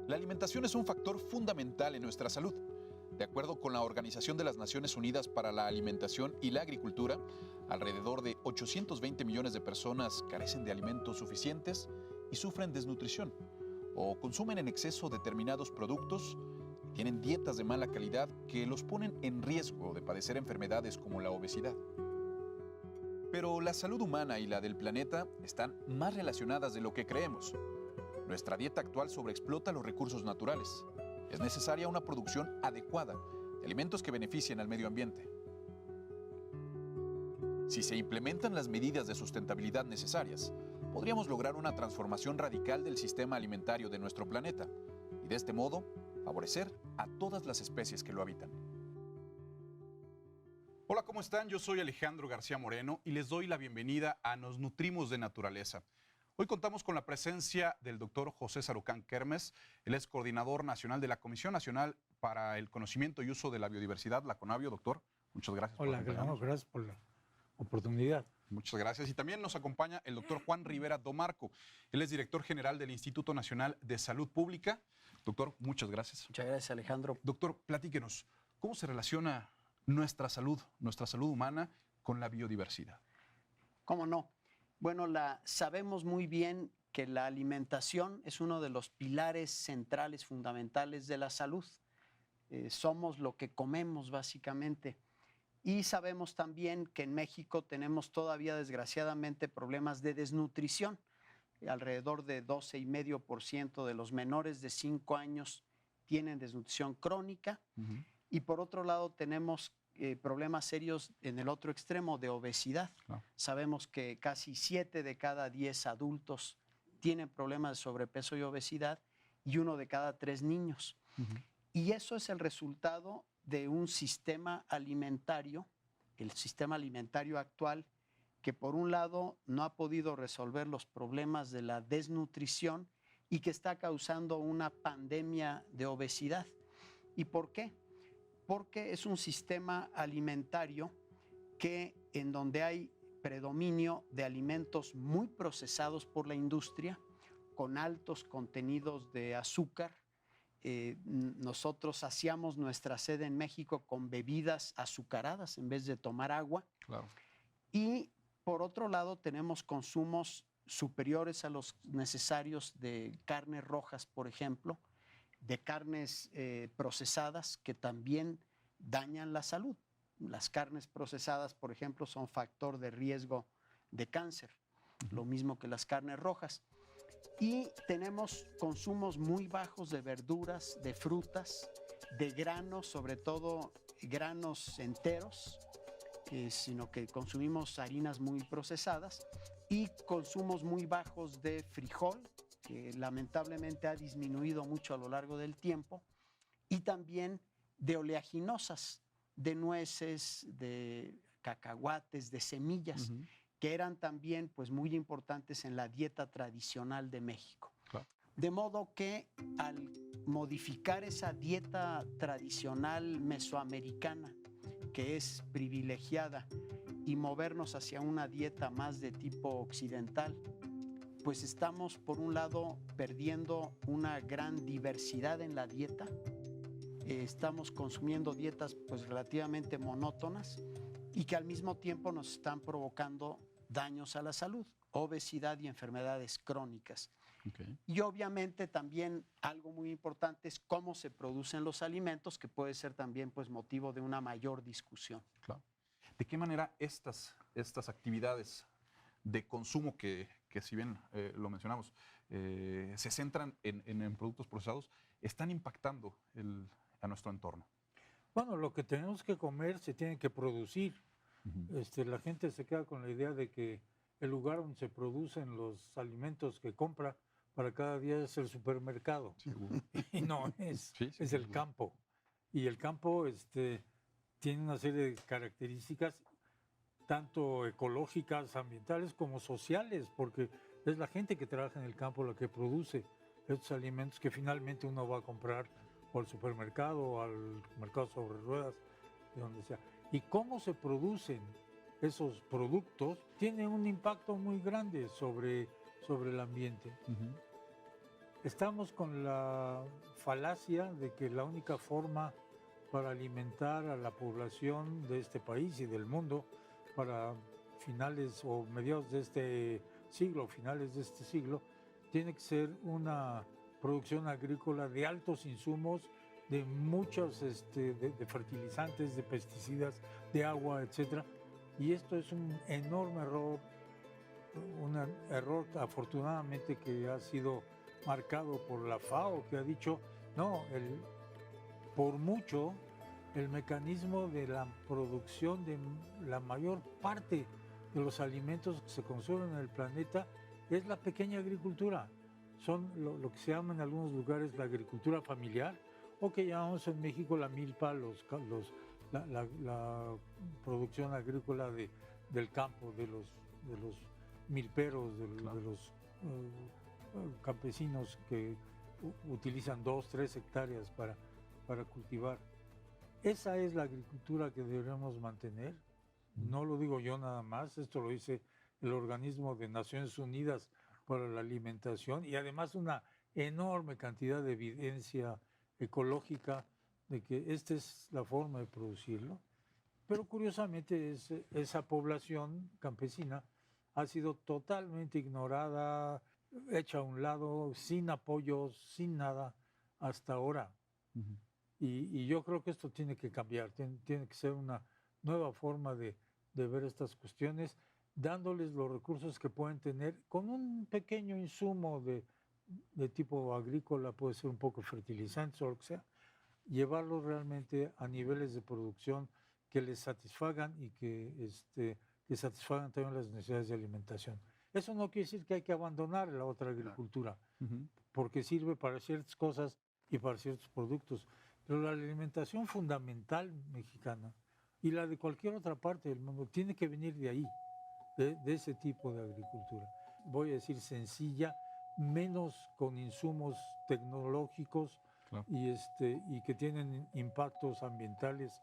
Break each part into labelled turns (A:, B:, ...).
A: La alimentación es un factor fundamental en nuestra salud. De acuerdo con la Organización de las Naciones Unidas para la Alimentación y la Agricultura, alrededor de 820 millones de personas carecen de alimentos suficientes y sufren desnutrición, o consumen en exceso determinados productos, y tienen dietas de mala calidad que los ponen en riesgo de padecer enfermedades como la obesidad. Pero la salud humana y la del planeta están más relacionadas de lo que creemos. Nuestra dieta actual sobreexplota los recursos naturales. Es necesaria una producción adecuada de alimentos que beneficien al medio ambiente. Si se implementan las medidas de sustentabilidad necesarias, podríamos lograr una transformación radical del sistema alimentario de nuestro planeta y de este modo favorecer a todas las especies que lo habitan.
B: Hola, ¿cómo están? Yo soy Alejandro García Moreno y les doy la bienvenida a Nos Nutrimos de Naturaleza. Hoy contamos con la presencia del doctor José Sarucán Kermes. Él es coordinador nacional de la Comisión Nacional para el Conocimiento y Uso de la Biodiversidad, la CONABIO. Doctor, muchas gracias por acompañarnos.
C: Gracias por la oportunidad.
B: Muchas gracias. Y también nos acompaña el doctor Juan Rivera Domarco. Él es director general del Instituto Nacional de Salud Pública. Doctor, muchas gracias.
D: Muchas gracias, Alejandro.
B: Doctor, platíquenos, ¿cómo se relaciona nuestra salud humana con la biodiversidad?
D: ¿Cómo no? Bueno, sabemos muy bien que la alimentación es uno de los pilares centrales, fundamentales de la salud. Somos lo que comemos, básicamente. Y sabemos también que en México tenemos todavía, desgraciadamente, problemas de desnutrición. Alrededor de 12,5% de los menores de 5 años tienen desnutrición crónica. Y por otro lado tenemos problemas serios en el otro extremo de obesidad. Claro. Sabemos que casi 7 de cada 10 adultos tienen problemas de sobrepeso y obesidad y 1 de cada 3 niños. Y eso es el resultado de un sistema alimentario, el sistema alimentario actual, que por un lado no ha podido resolver los problemas de la desnutrición y que está causando una pandemia de obesidad. ¿Y por qué? Porque es un sistema alimentario en donde hay predominio de alimentos muy procesados por la industria, con altos contenidos de azúcar. Nosotros saciamos nuestra sed en México con bebidas azucaradas en vez de tomar agua.
B: Claro.
D: Y por otro lado tenemos consumos superiores a los necesarios de carnes rojas, por ejemplo, de carnes procesadas que también dañan la salud. Las carnes procesadas, por ejemplo, son factor de riesgo de cáncer, lo mismo que las carnes rojas. Y tenemos consumos muy bajos de verduras, de frutas, de granos, sobre todo granos enteros, sino que consumimos harinas muy procesadas y consumos muy bajos de frijol, que lamentablemente ha disminuido mucho a lo largo del tiempo, y también de oleaginosas, de nueces, de cacahuates, de semillas, que eran también pues, muy importantes en la dieta tradicional de México.
B: Claro.
D: De modo que al modificar esa dieta tradicional mesoamericana, que es privilegiada, y movernos hacia una dieta más de tipo occidental, pues estamos, por un lado, perdiendo una gran diversidad en la dieta. Estamos consumiendo dietas pues, relativamente monótonas y que al mismo tiempo nos están provocando daños a la salud, obesidad y enfermedades crónicas.
B: Okay.
D: Y obviamente también algo muy importante es cómo se producen los alimentos, que puede ser también pues, motivo de una mayor discusión.
B: Claro. ¿De qué manera estas actividades de consumo que si bien lo mencionamos, se centran en productos procesados, están impactando a nuestro entorno?
C: Bueno, lo que tenemos que comer se tiene que producir. La gente se queda con la idea de que el lugar donde se producen los alimentos que compra para cada día es el supermercado. Seguro. Y no es, es el campo. Y el campo tiene una serie de características tanto ecológicas, ambientales, como sociales, porque es la gente que trabaja en el campo la que produce estos alimentos que finalmente uno va a comprar o al supermercado o al mercado sobre ruedas, de donde sea. Y cómo se producen esos productos tiene un impacto muy grande sobre el ambiente. Estamos con la falacia de que la única forma para alimentar a la población de este país y del mundo para finales o mediados de este siglo, finales de este siglo, tiene que ser una producción agrícola de altos insumos, de muchos de fertilizantes, de pesticidas, de agua, etcétera. Y esto es un enorme error, un error afortunadamente que ha sido marcado por la FAO, que ha dicho, no, por mucho el mecanismo de la producción de la mayor parte de los alimentos que se consumen en el planeta es la pequeña agricultura. Son lo que se llama en algunos lugares la agricultura familiar, o que llamamos en México la milpa, la producción agrícola del campo, de los milperos, de los campesinos que utilizan 2, 3 hectáreas para cultivar. Esa es la agricultura que deberíamos mantener. No lo digo yo nada más, esto lo dice el Organismo de Naciones Unidas para la Alimentación, y además una enorme cantidad de evidencia ecológica de que esta es la forma de producirlo. Pero curiosamente esa población campesina ha sido totalmente ignorada, hecha a un lado, sin apoyos, sin nada, hasta ahora. Y yo creo que esto tiene que cambiar, tiene que ser una nueva forma de ver estas cuestiones, dándoles los recursos que pueden tener con un pequeño insumo de tipo agrícola, puede ser un poco fertilizantes o lo que sea, llevarlos realmente a niveles de producción que les satisfagan y que satisfagan también las necesidades de alimentación. Eso no quiere decir que hay que abandonar la otra agricultura, porque sirve para ciertas cosas y para ciertos productos, pero la alimentación fundamental mexicana y la de cualquier otra parte del mundo tiene que venir de ahí, de ese tipo de agricultura. Voy a decir sencilla, menos con insumos tecnológicos, claro, y que tienen impactos ambientales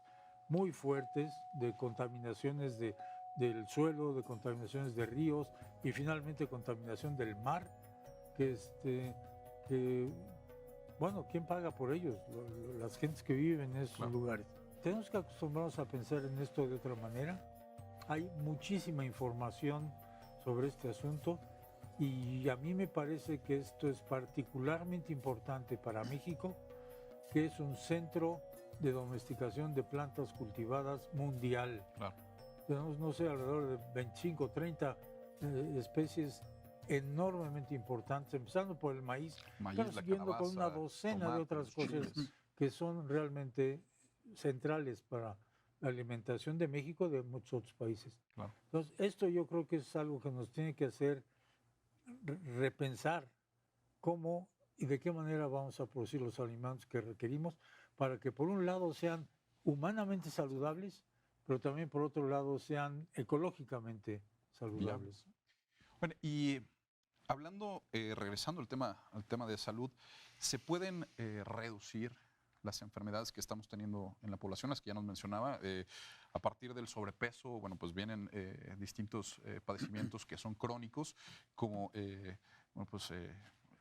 C: muy fuertes, de contaminaciones del suelo, de contaminaciones de ríos y finalmente contaminación del mar, bueno, ¿quién paga por ellos? Las gentes que viven en esos, claro, lugares. Tenemos que acostumbrarnos a pensar en esto de otra manera. Hay muchísima información sobre este asunto y a mí me parece que esto es particularmente importante para México, que es un centro de domesticación de plantas cultivadas mundial. Claro. Tenemos, no sé, alrededor de 25, 30 especies enormemente importantes, empezando por el maíz, pero siguiendo con una docena de otras cosas que son realmente centrales para la alimentación de México y de muchos otros países. Claro. Entonces, esto yo creo que es algo que nos tiene que hacer repensar cómo y de qué manera vamos a producir los alimentos que requerimos para que por un lado sean humanamente saludables, pero también por otro lado sean ecológicamente saludables.
A: Bueno, y hablando, regresando al tema de salud, ¿se pueden reducir las enfermedades que estamos teniendo en la población, las que ya nos mencionaba? A partir del sobrepeso, bueno, pues vienen distintos padecimientos que son crónicos, como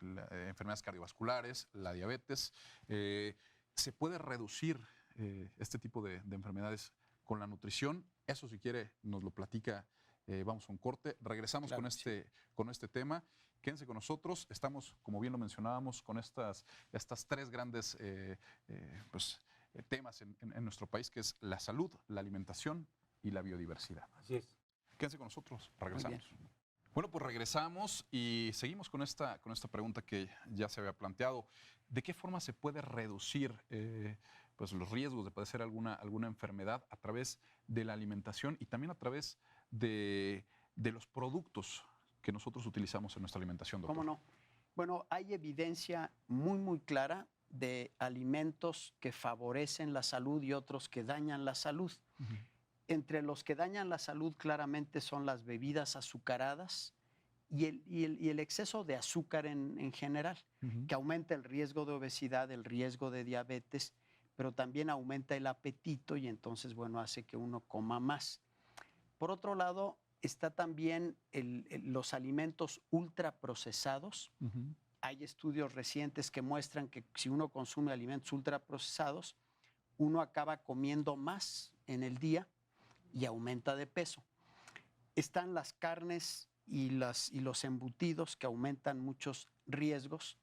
A: enfermedades cardiovasculares, la diabetes. ¿Se puede reducir este tipo de enfermedades con la nutrición? Eso, si quiere, nos lo platica. Vamos a un corte, regresamos, claro, con este tema. Quédense con nosotros. Estamos, como bien lo mencionábamos, con estas tres grandes temas en nuestro país, que es la salud, la alimentación y la biodiversidad.
C: Así es.
A: Quédense con nosotros, regresamos. Bueno, pues regresamos y seguimos con esta pregunta que ya se había planteado. ¿De qué forma se puede reducir los riesgos de padecer alguna enfermedad a través de la alimentación y también a través de los productos que nosotros utilizamos en nuestra alimentación, doctor?
D: ¿Cómo no? Bueno, hay evidencia muy, muy clara de alimentos que favorecen la salud y otros que dañan la salud. Entre los que dañan la salud claramente son las bebidas azucaradas y el exceso de azúcar en general, que aumenta el riesgo de obesidad, el riesgo de diabetes, pero también aumenta el apetito y entonces, bueno, hace que uno coma más. Por otro lado, está también los alimentos ultraprocesados, hay estudios recientes que muestran que si uno consume alimentos ultraprocesados, uno acaba comiendo más en el día y aumenta de peso. Están las carnes y los embutidos que aumentan muchos riesgos.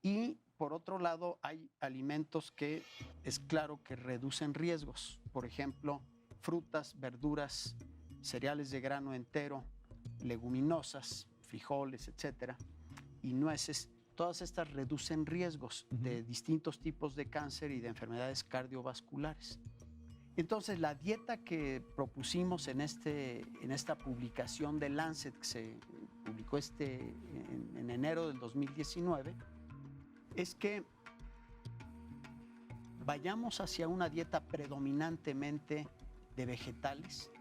D: Y por otro lado, hay alimentos que es claro que reducen riesgos. Por ejemplo, frutas, verduras, cereales de grano entero, leguminosas, frijoles, etcétera, y nueces. Todas estas reducen riesgos de distintos tipos de cáncer y de enfermedades cardiovasculares. Entonces, la dieta que propusimos en esta publicación de Lancet, que se publicó en enero del 2019, es que vayamos hacia una dieta predominantemente de vegetales,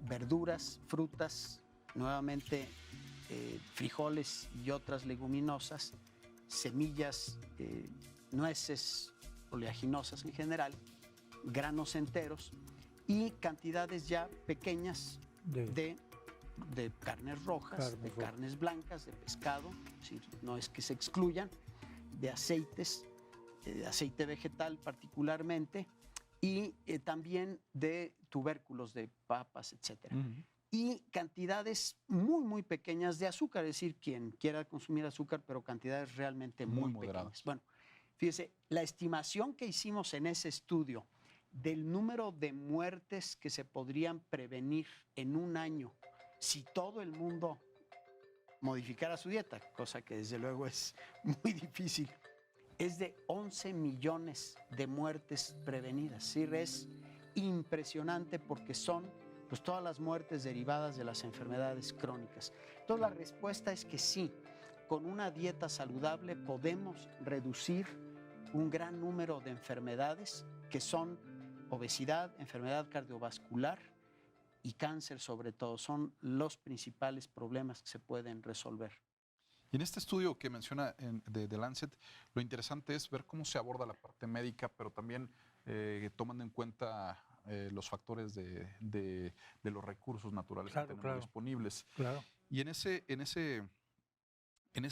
D: verduras, frutas, nuevamente frijoles y otras leguminosas, semillas, nueces, oleaginosas en general, granos enteros y cantidades ya pequeñas de carnes rojas, carnes blancas, de pescado, es decir, no es que se excluyan, de aceites, aceite vegetal particularmente, y también de tubérculos, de papas, etc. Y cantidades muy, muy pequeñas de azúcar, es decir, quien quiera consumir azúcar, pero cantidades realmente muy pequeñas. Bueno, fíjese, la estimación que hicimos en ese estudio del número de muertes que se podrían prevenir en un año si todo el mundo modificara su dieta, cosa que desde luego es muy difícil, es de 11 millones de muertes prevenidas. Sí, es impresionante porque son pues, todas las muertes derivadas de las enfermedades crónicas. Entonces la respuesta es que sí, con una dieta saludable podemos reducir un gran número de enfermedades que son obesidad, enfermedad cardiovascular y cáncer sobre todo. Son los principales problemas que se pueden resolver.
A: Y en este estudio que menciona de Lancet, lo interesante es ver cómo se aborda la parte médica, pero también tomando en cuenta los factores de los recursos naturales que tenemos disponibles.
C: Claro.
A: Y en ese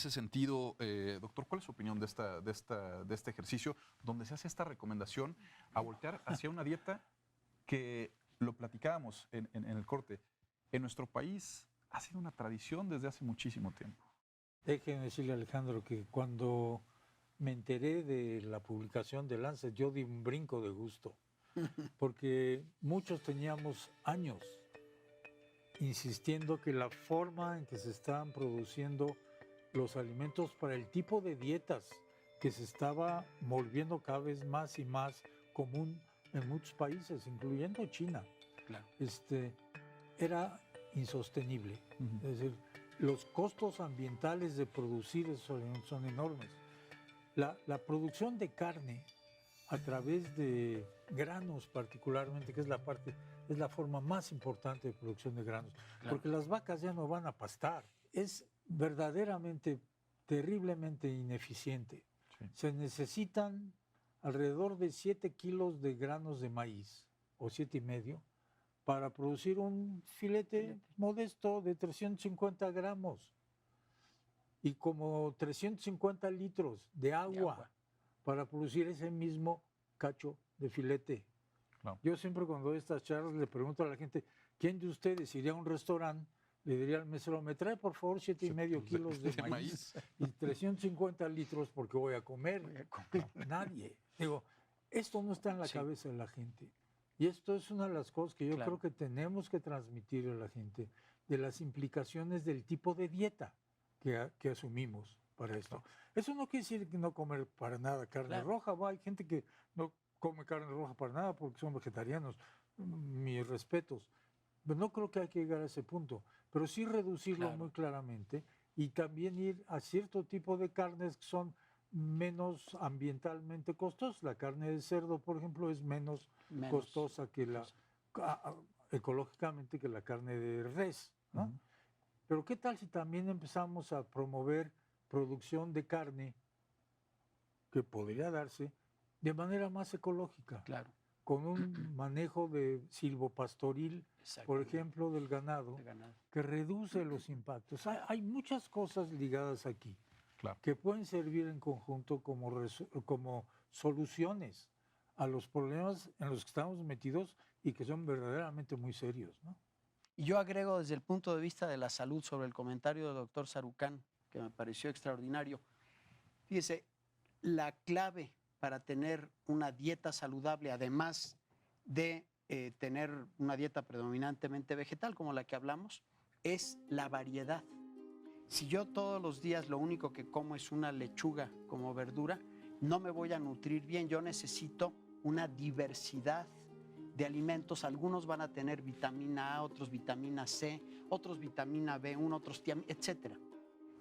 A: sentido, doctor, ¿cuál es su opinión de este ejercicio donde se hace esta recomendación a voltear hacia una dieta que, lo platicábamos en el corte, en nuestro país ha sido una tradición desde hace muchísimo tiempo?
C: Déjeme decirle, Alejandro, que cuando me enteré de la publicación de Lancet, yo di un brinco de gusto, porque muchos teníamos años insistiendo que la forma en que se estaban produciendo los alimentos para el tipo de dietas que se estaba volviendo cada vez más y más común en muchos países, incluyendo China,
D: Claro.
C: Era insostenible. Es decir, los costos ambientales de producir esos alimentos son enormes. La producción de carne a través de granos particularmente, que es la forma más importante de producción de granos, porque las vacas ya no van a pastar. Es verdaderamente, terriblemente ineficiente.
A: Sí.
C: Se necesitan alrededor de 7 kilos de granos de maíz, o 7,5, para producir un filete modesto de 350 gramos y como 350 litros de agua para producir ese mismo cacho de filete.
A: Claro.
C: Yo siempre cuando doy estas charlas le pregunto a la gente, ¿quién de ustedes iría a un restaurante? Le diría al mesero, me trae por favor 7,5 kilos de maíz y 350 litros porque voy a comer. Nadie. Digo, esto no está en la cabeza de la gente. Y esto es una de las cosas que yo creo que tenemos que transmitir a la gente, de las implicaciones del tipo de dieta que asumimos para esto. Eso no quiere decir que no comer para nada carne roja. Hay gente que no come carne roja para nada porque son vegetarianos. Mis respetos. Pero no creo que hay que llegar a ese punto. Pero sí reducirlo muy claramente y también ir a cierto tipo de carnes que son menos ambientalmente costosas. La carne de cerdo, por ejemplo, es menos costosa que ecológicamente que la carne de res, ¿no? Pero ¿qué tal si también empezamos a promover producción de carne que podría darse de manera más ecológica?
D: Claro.
C: Con un manejo de silvopastoril, por ejemplo, del ganado, que reduce los impactos. Hay muchas cosas ligadas aquí.
B: Claro.
C: que pueden servir en conjunto como soluciones a los problemas en los que estamos metidos y que son verdaderamente muy serios, ¿no?
D: Y yo agrego desde el punto de vista de la salud sobre el comentario del doctor Sarucán, que me pareció extraordinario. Fíjese, la clave para tener una dieta saludable, además de tener una dieta predominantemente vegetal, como la que hablamos, es la variedad. Si yo todos los días lo único que como es una lechuga como verdura, no me voy a nutrir bien. Yo necesito una diversidad de alimentos. Algunos van a tener vitamina A, otros vitamina C, otros vitamina B1, otros tiamina, etc.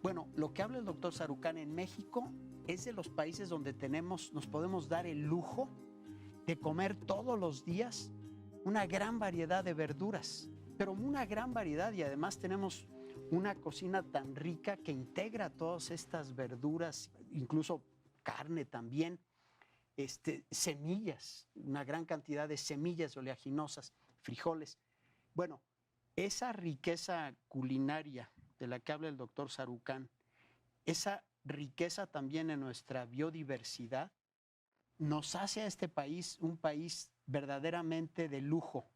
D: Bueno, lo que habla el doctor Sarucán, en México es de los países donde nos podemos dar el lujo de comer todos los días una gran variedad de verduras, pero una gran variedad, y además tenemos una cocina tan rica que integra todas estas verduras, incluso carne también, semillas, una gran cantidad de semillas oleaginosas, frijoles. Bueno, esa riqueza culinaria de la que habla el doctor Sarucán, esa riqueza también en nuestra biodiversidad, nos hace a este país un país verdaderamente de lujo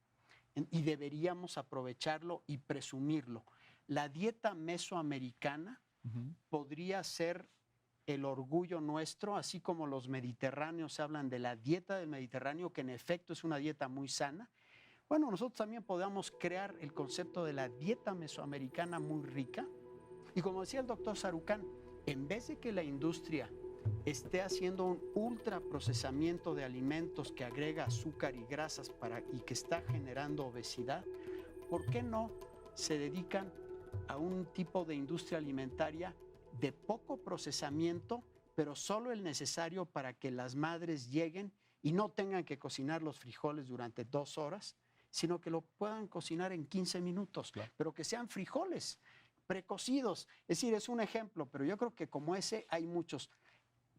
D: y deberíamos aprovecharlo y presumirlo. La dieta mesoamericana podría ser el orgullo nuestro, así como los mediterráneos hablan de la dieta del Mediterráneo, que en efecto es una dieta muy sana. Bueno, nosotros también podamos crear el concepto de la dieta mesoamericana muy rica. Y como decía el doctor Sarucán, en vez de que la industria esté haciendo un ultraprocesamiento de alimentos que agrega azúcar y grasas y que está generando obesidad, ¿por qué no se dedican a un tipo de industria alimentaria de poco procesamiento, pero solo el necesario para que las madres lleguen y no tengan que cocinar los frijoles durante 2 horas, sino que lo puedan cocinar en 15 minutos, claro, pero que sean frijoles precocidos? Es decir, es un ejemplo, pero yo creo que como ese hay muchos.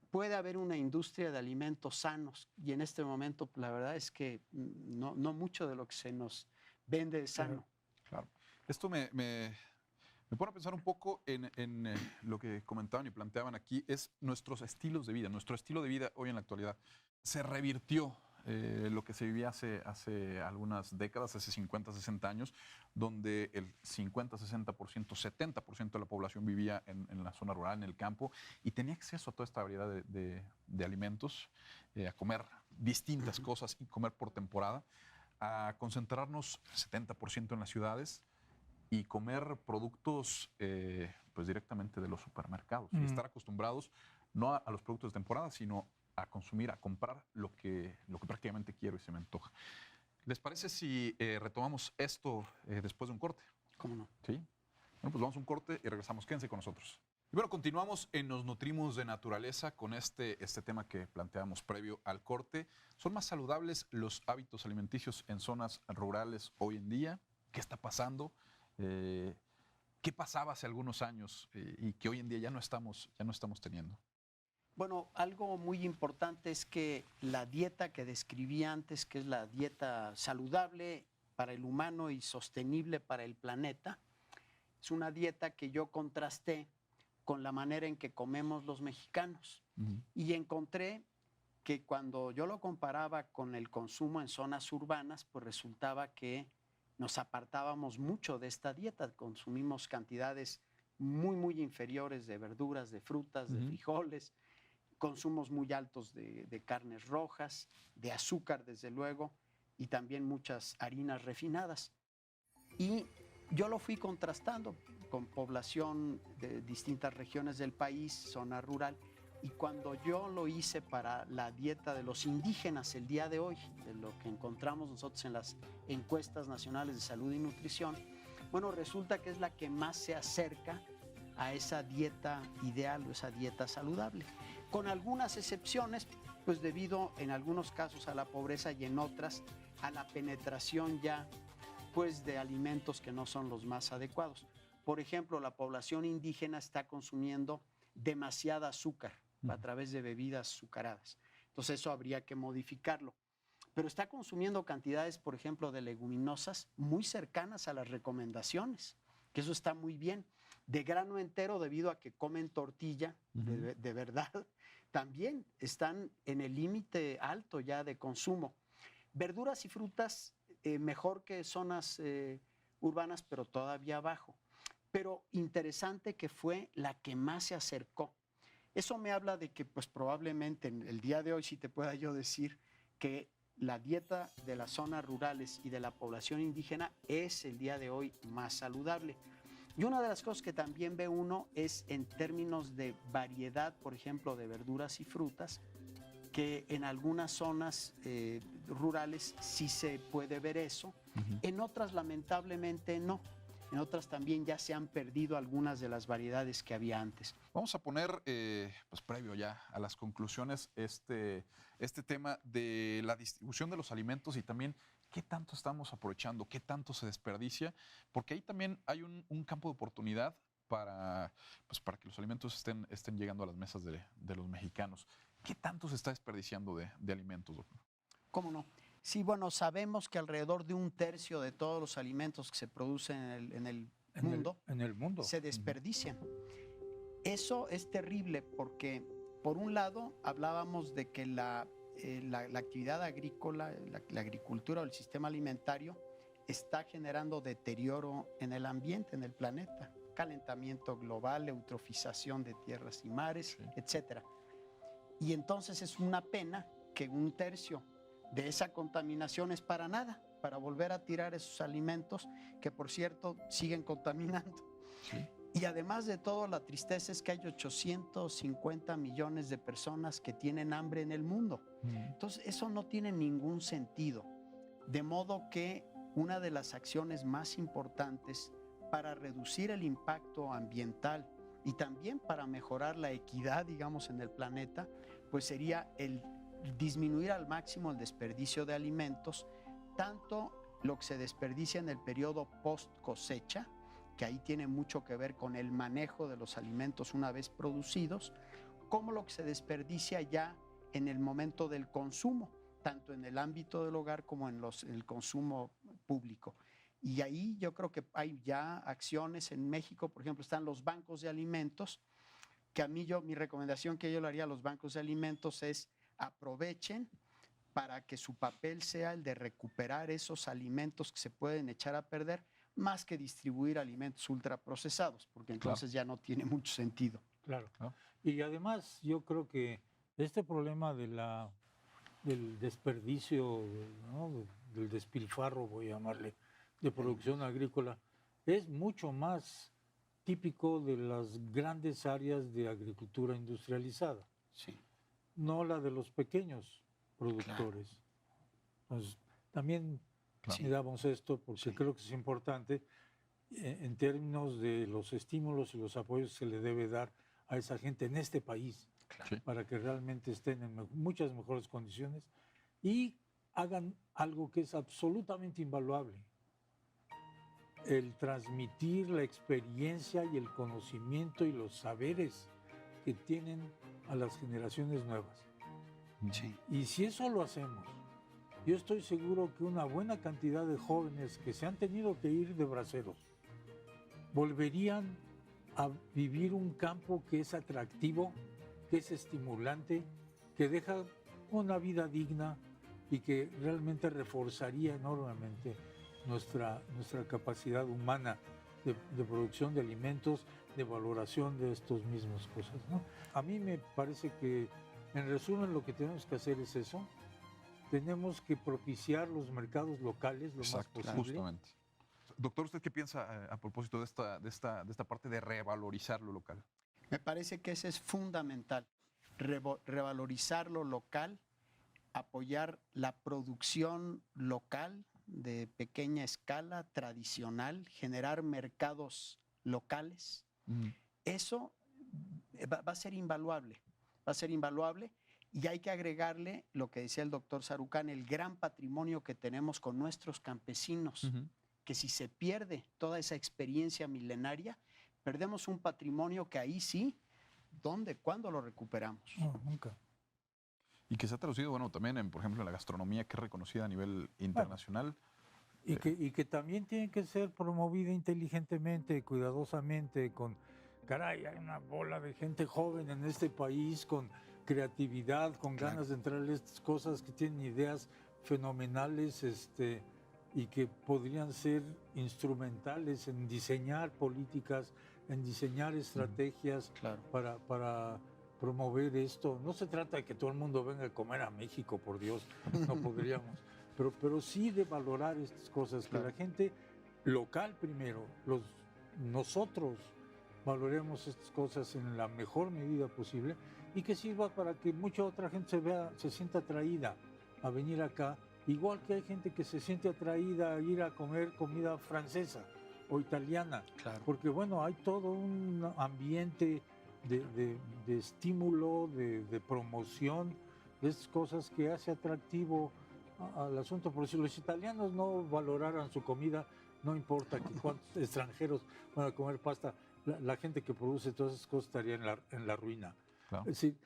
D: Puede haber una industria de alimentos sanos y en este momento la verdad es que no mucho de lo que se nos vende es sano.
A: Claro. Esto me pone a pensar un poco en lo que comentaban y planteaban aquí, es nuestros estilos de vida. Nuestro estilo de vida hoy en la actualidad se revirtió. Lo que se vivía hace algunas décadas, hace 50, 60 años, donde el 50, 60%, 70% de la población vivía en la zona rural, en el campo, y tenía acceso a toda esta variedad de alimentos, a comer distintas cosas y comer por temporada, a concentrarnos 70% en las ciudades y comer productos pues directamente de los supermercados y estar acostumbrados no a los productos de temporada, sino a consumir, a comprar lo que prácticamente quiero y se me antoja. ¿Les parece si retomamos esto después de un corte?
D: ¿Cómo no?
A: Sí. Bueno, pues vamos a un corte y regresamos. Quédense con nosotros. Y bueno, continuamos en Nos Nutrimos de Naturaleza con este tema que planteamos previo al corte. ¿Son más saludables los hábitos alimenticios en zonas rurales hoy en día? ¿Qué está pasando? ¿Qué pasaba hace algunos años y que hoy en día ya no estamos teniendo?
D: Bueno, algo muy importante es que la dieta que describí antes, que es la dieta saludable para el humano y sostenible para el planeta, es una dieta que yo contrasté con la manera en que comemos los mexicanos. Y encontré que cuando yo lo comparaba con el consumo en zonas urbanas, pues resultaba que nos apartábamos mucho de esta dieta. Consumimos cantidades muy, muy inferiores de verduras, de frutas, de frijoles, consumos muy altos de carnes rojas, de azúcar, desde luego, y también muchas harinas refinadas. Y yo lo fui contrastando con población de distintas regiones del país, zona rural, y cuando yo lo hice para la dieta de los indígenas el día de hoy, de lo que encontramos nosotros en las encuestas nacionales de salud y nutrición, bueno, resulta que es la que más se acerca a esa dieta ideal o esa dieta saludable, con algunas excepciones, pues debido en algunos casos a la pobreza y en otras a la penetración ya pues de alimentos que no son los más adecuados. Por ejemplo, la población indígena está consumiendo demasiada azúcar a través de bebidas azucaradas. Entonces eso habría que modificarlo. Pero está consumiendo cantidades, por ejemplo, de leguminosas muy cercanas a las recomendaciones, que eso está muy bien. de grano entero debido a que comen tortilla de verdad, también están en el límite alto ya de consumo. Verduras y frutas, mejor que zonas urbanas, pero todavía abajo. Pero interesante que fue la que más se acercó. Eso me habla de que pues probablemente en el día de hoy sí te pueda yo decir que la dieta de las zonas rurales y de la población indígena es el día de hoy más saludable. Y una de las cosas que también ve uno es en términos de variedad, por ejemplo, de verduras y frutas, que en algunas zonas rurales sí se puede ver eso, en otras lamentablemente no. En otras también ya se han perdido algunas de las variedades que había antes.
A: Vamos a poner, pues previo ya a las conclusiones, este tema de la distribución de los alimentos y también qué tanto estamos aprovechando, qué tanto se desperdicia, porque ahí también hay un campo de oportunidad para que los alimentos estén llegando a las mesas de los mexicanos. ¿Qué tanto se está desperdiciando de alimentos, doctor?
D: ¿Cómo no? Sí, bueno, sabemos que alrededor de 1/3 de todos los alimentos que se producen en el mundo se desperdician. Eso es terrible porque, por un lado, hablábamos de que la actividad agrícola, la agricultura o el sistema alimentario está generando deterioro en el ambiente, en el planeta. Calentamiento global, eutrofización de tierras y mares, etc. Y entonces es una pena que 1/3 de esa contaminación es para nada, para volver a tirar esos alimentos que, por cierto, siguen contaminando.
A: Sí.
D: Y además de todo, la tristeza es que hay 850 millones de personas que tienen hambre en el mundo. Entonces, eso no tiene ningún sentido. De modo que una de las acciones más importantes para reducir el impacto ambiental y también para mejorar la equidad, digamos, en el planeta, pues sería el disminuir al máximo el desperdicio de alimentos, tanto lo que se desperdicia en el periodo post cosecha, que ahí tiene mucho que ver con el manejo de los alimentos una vez producidos, como lo que se desperdicia ya en el momento del consumo, tanto en el ámbito del hogar como en el consumo público. Y ahí yo creo que hay ya acciones en México, por ejemplo, están los bancos de alimentos, que a mí mi recomendación que yo le haría a los bancos de alimentos es aprovechen para que su papel sea el de recuperar esos alimentos que se pueden echar a perder, más que distribuir alimentos ultraprocesados, porque entonces ya no tiene mucho sentido.
C: Claro. Y además yo creo que este problema del desperdicio, ¿no? Del despilfarro, voy a llamarle, de producción agrícola, es mucho más típico de las grandes áreas de agricultura industrializada.
D: Sí.
C: No la de los pequeños productores. Pues, también damos esto porque creo que es importante en términos de los estímulos y los apoyos que se le debe dar a esa gente en este país para que realmente estén en muchas mejores condiciones y hagan algo que es absolutamente invaluable: el transmitir la experiencia y el conocimiento y los saberes que tienen a las generaciones nuevas.
D: Sí.
C: Y si eso lo hacemos, yo estoy seguro que una buena cantidad de jóvenes que se han tenido que ir de braceros volverían a vivir un campo que es atractivo, que es estimulante, que deja una vida digna y que realmente reforzaría enormemente nuestra capacidad humana de producción de alimentos, de valoración de estos mismos cosas, ¿no? A mí me parece que, en resumen, lo que tenemos que hacer es eso. Tenemos que propiciar los mercados locales lo más posible.
A: Justamente. Doctor, ¿usted qué piensa a propósito de esta parte de revalorizar lo local?
D: Me parece que ese es fundamental, revalorizar lo local, apoyar la producción local de pequeña escala, tradicional, generar mercados locales. Eso va a ser invaluable, y hay que agregarle lo que decía el doctor Sarucán, el gran patrimonio que tenemos con nuestros campesinos, que si se pierde toda esa experiencia milenaria, perdemos un patrimonio que ahí sí, ¿dónde? ¿Cuándo lo recuperamos?
C: No, nunca.
A: Y que se ha traducido, bueno, también, por ejemplo, en la gastronomía, que es reconocida a nivel internacional.
C: Y que también tiene que ser promovida inteligentemente, cuidadosamente, caray, hay una bola de gente joven en este país con creatividad, con
D: Claro.
C: ganas de entrar en estas cosas, que tienen ideas fenomenales, y que podrían ser instrumentales en diseñar políticas, en diseñar estrategias
D: Claro.
C: para promover esto. No se trata de que todo el mundo venga a comer a México, por Dios, no podríamos, pero sí de valorar estas cosas,
D: Claro.
C: que la gente local primero, nosotros valoremos estas cosas en la mejor medida posible y que sirva para que mucha otra gente se sienta atraída a venir acá, igual que hay gente que se siente atraída a ir a comer comida francesa o italiana,
D: Claro.
C: porque bueno, hay todo un ambiente de estímulo, de promoción de estas cosas que hace atractivo al asunto. Por si los italianos no valoraran su comida, no importa que cuántos extranjeros van a comer pasta, la gente que produce todas esas cosas estaría en la ruina.
A: Claro.
C: Es decir,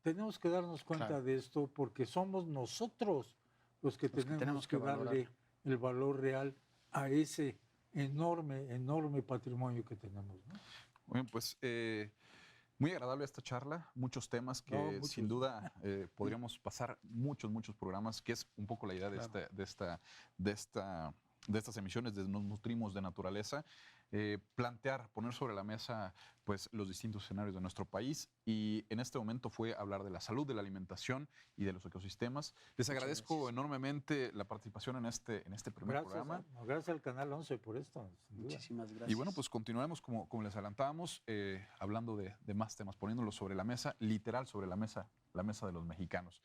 C: tenemos que darnos cuenta
D: Claro.
C: de esto porque somos nosotros los que tenemos
D: tenemos
C: que
D: que
C: darle
D: valorarlo.
C: el valor real a ese enorme, enorme patrimonio que tenemos, ¿no?
A: Muy bien, pues muy agradable esta charla, muchos temas que
C: No, muchos.
A: sin duda podríamos pasar muchos programas, que es un poco la idea
D: Claro.
A: de estas emisiones de Nos Nutrimos de Naturaleza. Plantear, poner sobre la mesa pues, los distintos escenarios de nuestro país, y en este momento fue hablar de la salud, de la alimentación y de los ecosistemas. Les agradezco
D: gracias.
A: enormemente la participación en este primer programa.
C: Gracias al Canal 11 por esto, sin duda.
D: Muchísimas gracias.
A: Y bueno, pues continuaremos como les adelantábamos, hablando de más temas, poniéndolos sobre la mesa, literal sobre la mesa de los mexicanos.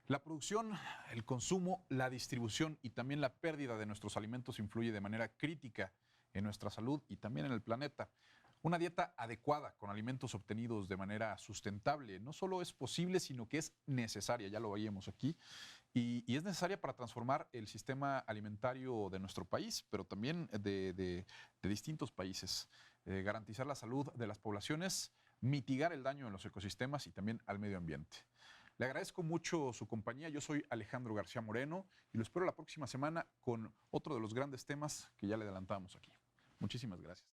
A: La producción, el consumo, la distribución y también la pérdida de nuestros alimentos influye de manera crítica en nuestra salud y también en el planeta. Una dieta adecuada con alimentos obtenidos de manera sustentable no solo es posible, sino que es necesaria, ya lo veíamos aquí, y es necesaria para transformar el sistema alimentario de nuestro país, pero también de distintos países. Garantizar la salud de las poblaciones, mitigar el daño en los ecosistemas y también al medio ambiente. Le agradezco mucho su compañía. Yo soy Alejandro García Moreno y lo espero la próxima semana con otro de los grandes temas que ya le adelantamos aquí. Muchísimas gracias.